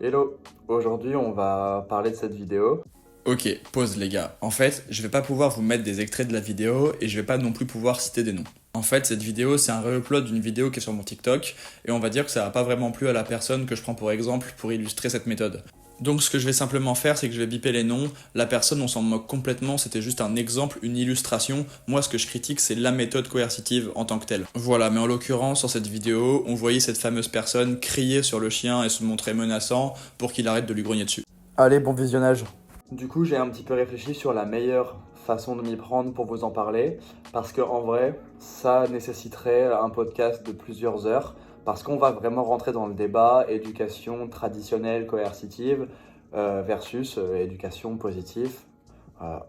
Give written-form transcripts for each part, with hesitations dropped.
Hello, aujourd'hui on va parler de cette vidéo. Ok, pause les gars. En fait, je vais pas pouvoir vous mettre des extraits de la vidéo et je vais pas non plus pouvoir citer des noms. En fait, cette vidéo, c'est un re-upload d'une vidéo qui est sur mon TikTok et on va dire que ça a pas vraiment plu à la personne que je prends pour exemple pour illustrer cette méthode. Donc ce que je vais simplement faire, c'est que je vais biper les noms. La personne, on s'en moque complètement, c'était juste un exemple, une illustration. Moi, ce que je critique, c'est la méthode coercitive en tant que telle. Voilà, mais en l'occurrence, sur cette vidéo, on voyait cette fameuse personne crier sur le chien et se montrer menaçant pour qu'il arrête de lui grogner dessus. Allez, bon visionnage. Du coup, j'ai un petit peu réfléchi sur la meilleure façon de m'y prendre pour vous en parler, parce que en vrai, ça nécessiterait un podcast de plusieurs heures, parce qu'on va vraiment rentrer dans le débat éducation traditionnelle coercitive versus éducation positive.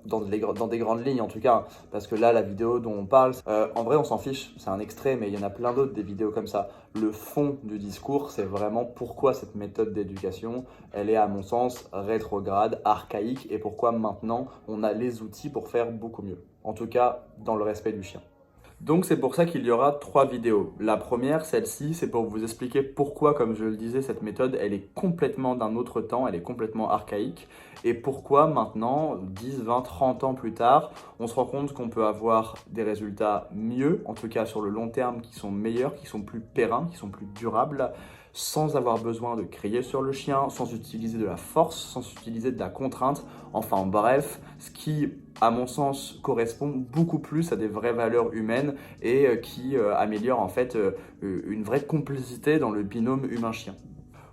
Dans des grandes lignes en tout cas, parce que là la vidéo dont on parle, en vrai on s'en fiche, c'est un extrait, mais il y en a plein d'autres des vidéos comme ça. Le fond du discours, c'est vraiment pourquoi cette méthode d'éducation, elle est à mon sens rétrograde, archaïque, et pourquoi maintenant on a les outils pour faire beaucoup mieux, en tout cas dans le respect du chien. Donc c'est pour ça qu'il y aura 3 vidéos. La première, celle-ci, c'est pour vous expliquer pourquoi, comme je le disais, cette méthode, elle est complètement d'un autre temps, elle est complètement archaïque, et pourquoi maintenant, 10, 20, 30 ans plus tard, on se rend compte qu'on peut avoir des résultats mieux, en tout cas sur le long terme, qui sont meilleurs, qui sont plus pérennes, qui sont plus durables, sans avoir besoin de crier sur le chien, sans utiliser de la force, sans utiliser de la contrainte, enfin bref, ce qui, à mon sens, correspond beaucoup plus à des vraies valeurs humaines et qui améliore en fait une vraie complicité dans le binôme humain-chien.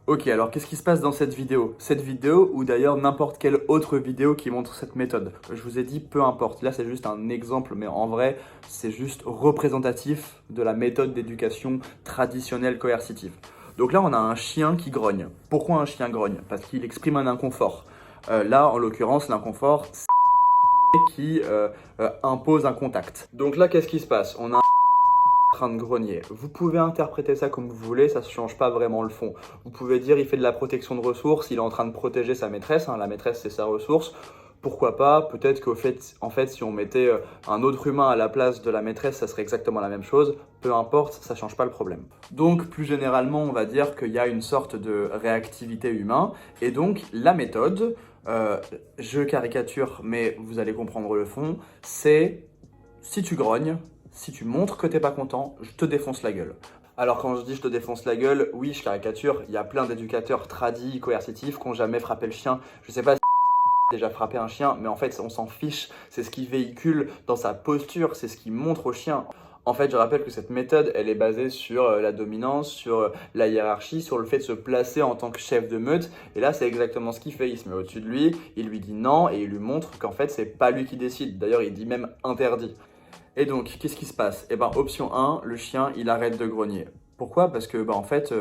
Ok, alors qu'est-ce qui se passe dans cette vidéo? Cette vidéo, ou d'ailleurs n'importe quelle autre vidéo qui montre cette méthode. Je vous ai dit, peu importe. Là, c'est juste un exemple, mais en vrai, c'est juste représentatif de la méthode d'éducation traditionnelle coercitive. Donc là, on a un chien qui grogne. Pourquoi un chien grogne? Parce qu'il exprime un inconfort. Là, en l'occurrence, l'inconfort, c'est qui impose un contact. Donc là, qu'est-ce qui se passe? On a train de grogner. Vous pouvez interpréter ça comme vous voulez, ça ne change pas vraiment le fond. Vous pouvez dire il fait de la protection de ressources, il est en train de protéger sa maîtresse, la maîtresse c'est sa ressource. Pourquoi pas? Peut-être qu'au fait, si on mettait un autre humain à la place de la maîtresse, ça serait exactement la même chose. Peu importe, ça ne change pas le problème. Donc, plus généralement, on va dire qu'il y a une sorte de réactivité humaine. Et donc, la méthode, je caricature, mais vous allez comprendre le fond, c'est si tu grognes, si tu montres que t'es pas content, je te défonce la gueule. Alors quand je dis je te défonce la gueule, oui, je caricature, il y a plein d'éducateurs tradis, coercitifs qui n'ont jamais frappé le chien. Je sais pas si déjà frappé un chien, mais en fait on s'en fiche, c'est ce qu'il véhicule dans sa posture, c'est ce qu'il montre au chien. En fait, je rappelle que cette méthode, elle est basée sur la dominance, sur la hiérarchie, sur le fait de se placer en tant que chef de meute. Et là, c'est exactement ce qu'il fait. Il se met au-dessus de lui, il lui dit non et il lui montre qu'en fait, c'est pas lui qui décide. D'ailleurs, il dit même interdit. Et donc, qu'est-ce qui se passe? Eh ben, option 1, le chien, il arrête de grogner. Pourquoi? Parce que, en fait,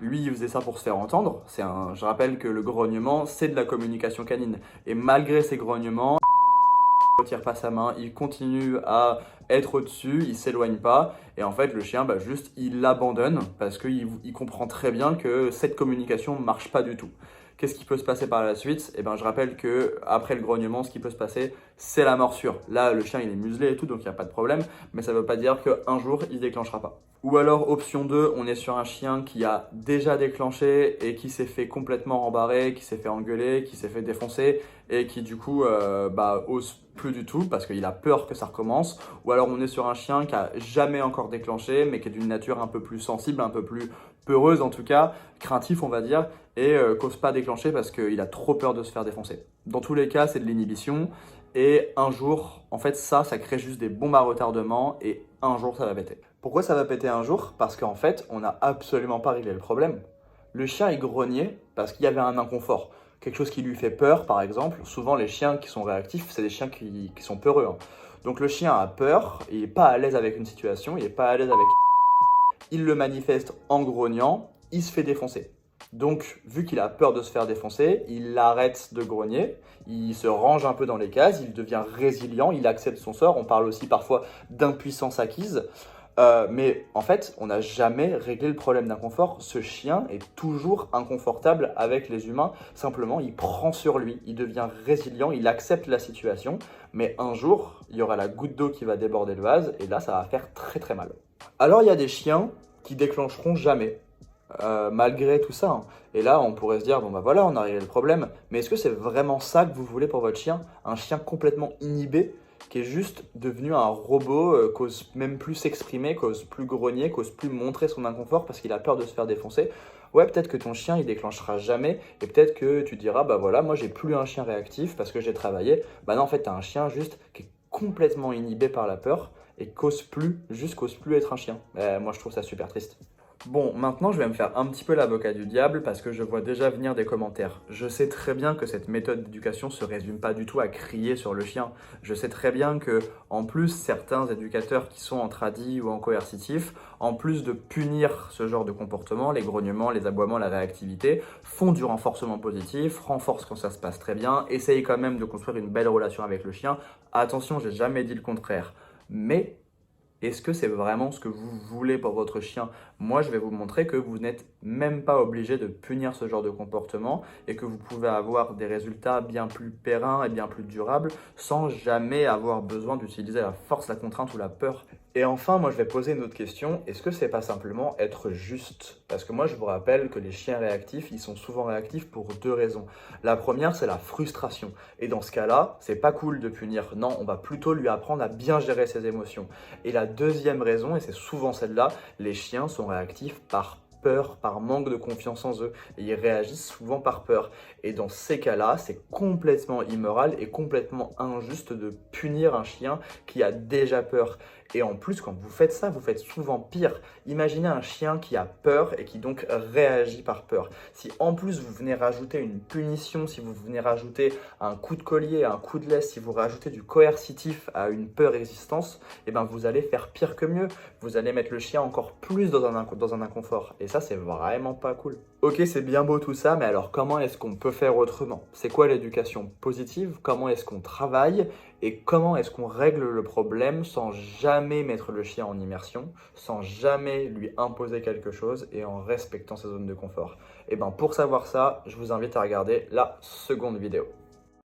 lui, il faisait ça pour se faire entendre. Je rappelle que le grognement, c'est de la communication canine. Et malgré ces grognements, il ne retire pas sa main, il continue à être au-dessus, il ne s'éloigne pas. Et en fait, le chien, juste, il l'abandonne parce qu'il comprend très bien que cette communication ne marche pas du tout. Qu'est-ce qui peut se passer par la suite? Eh ben, je rappelle que après le grognement, ce qui peut se passer, c'est la morsure. Là, le chien, il est muselé et tout, donc il n'y a pas de problème. Mais ça ne veut pas dire qu'un jour, il ne déclenchera pas. Ou alors, option 2, on est sur un chien qui a déjà déclenché et qui s'est fait complètement rembarrer, qui s'est fait engueuler, qui s'est fait défoncer et qui du coup ose plus du tout parce qu'il a peur que ça recommence. Ou alors on est sur un chien qui a jamais encore déclenché mais qui est d'une nature un peu plus sensible, un peu plus peureuse en tout cas, craintif on va dire, et qu'ose pas déclencher parce qu'il a trop peur de se faire défoncer. Dans tous les cas, c'est de l'inhibition. Et un jour, en fait, ça crée juste des bombes à retardement et un jour, ça va péter. Pourquoi ça va péter un jour? Parce qu'en fait, on n'a absolument pas réglé le problème. Le chien, il grognait parce qu'il y avait un inconfort. Quelque chose qui lui fait peur, par exemple. Souvent, les chiens qui sont réactifs, c'est des chiens qui sont peureux. Donc, le chien a peur, il n'est pas à l'aise avec une situation, il n'est pas à l'aise avec... Il le manifeste en grognant, il se fait défoncer. Donc, vu qu'il a peur de se faire défoncer, il arrête de grogner, il se range un peu dans les cases, il devient résilient, il accepte son sort. On parle aussi parfois d'impuissance acquise. Mais en fait, on n'a jamais réglé le problème d'inconfort. Ce chien est toujours inconfortable avec les humains. Simplement, il prend sur lui, il devient résilient, il accepte la situation. Mais un jour, il y aura la goutte d'eau qui va déborder le vase et là, ça va faire très très mal. Alors, il y a des chiens qui déclencheront jamais. malgré tout ça, hein. Et là, on pourrait se dire, bon bah voilà, on a réglé le problème. Mais est-ce que c'est vraiment ça que vous voulez pour votre chien? Un chien complètement inhibé, qui est juste devenu un robot, qu'ose même plus s'exprimer, qu'ose plus grogner, qu'ose plus montrer son inconfort parce qu'il a peur de se faire défoncer? Ouais, peut-être que ton chien, il déclenchera jamais, et peut-être que tu diras, bah voilà, moi j'ai plus un chien réactif parce que j'ai travaillé. Bah non, en fait, t'as un chien juste qui est complètement inhibé par la peur et qu'ose plus être un chien. Moi, je trouve ça super triste. Bon, maintenant je vais me faire un petit peu l'avocat du diable parce que je vois déjà venir des commentaires. Je sais très bien que cette méthode d'éducation se résume pas du tout à crier sur le chien. Je sais très bien que, en plus, certains éducateurs qui sont en tradi ou en coercitif, en plus de punir ce genre de comportement, les grognements, les aboiements, la réactivité, font du renforcement positif, renforcent quand ça se passe très bien, essayent quand même de construire une belle relation avec le chien. Attention, j'ai jamais dit le contraire. Mais est-ce que c'est vraiment ce que vous voulez pour votre chien? Moi, je vais vous montrer que vous n'êtes même pas obligé de punir ce genre de comportement et que vous pouvez avoir des résultats bien plus pérennes et bien plus durables sans jamais avoir besoin d'utiliser la force, la contrainte ou la peur. Et enfin, moi, je vais poser une autre question. Est-ce que c'est pas simplement être juste? Parce que moi, je vous rappelle que les chiens réactifs, ils sont souvent réactifs pour deux raisons. La première, c'est la frustration. Et dans ce cas-là, c'est pas cool de punir. Non, on va plutôt lui apprendre à bien gérer ses émotions. Et la deuxième raison, et c'est souvent celle-là, les chiens sont réactifs par peur, par manque de confiance en eux. Et ils réagissent souvent par peur. Et dans ces cas-là, c'est complètement immoral et complètement injuste de punir un chien qui a déjà peur. Et en plus, quand vous faites ça, vous faites souvent pire. Imaginez un chien qui a peur et qui donc réagit par peur. Si en plus vous venez rajouter une punition, si vous venez rajouter un coup de collier, un coup de laisse, si vous rajoutez du coercitif à une peur existence, eh ben vous allez faire pire que mieux. Vous allez mettre le chien encore plus dans un inconfort. Et ça, c'est vraiment pas cool. Ok, c'est bien beau tout ça, mais alors comment est-ce qu'on peut faire autrement? C'est quoi l'éducation positive? Comment est-ce qu'on travaille? Et comment est-ce qu'on règle le problème sans jamais mettre le chien en immersion, sans jamais lui imposer quelque chose et en respectant sa zone de confort? Et bien pour savoir ça, je vous invite à regarder la seconde vidéo.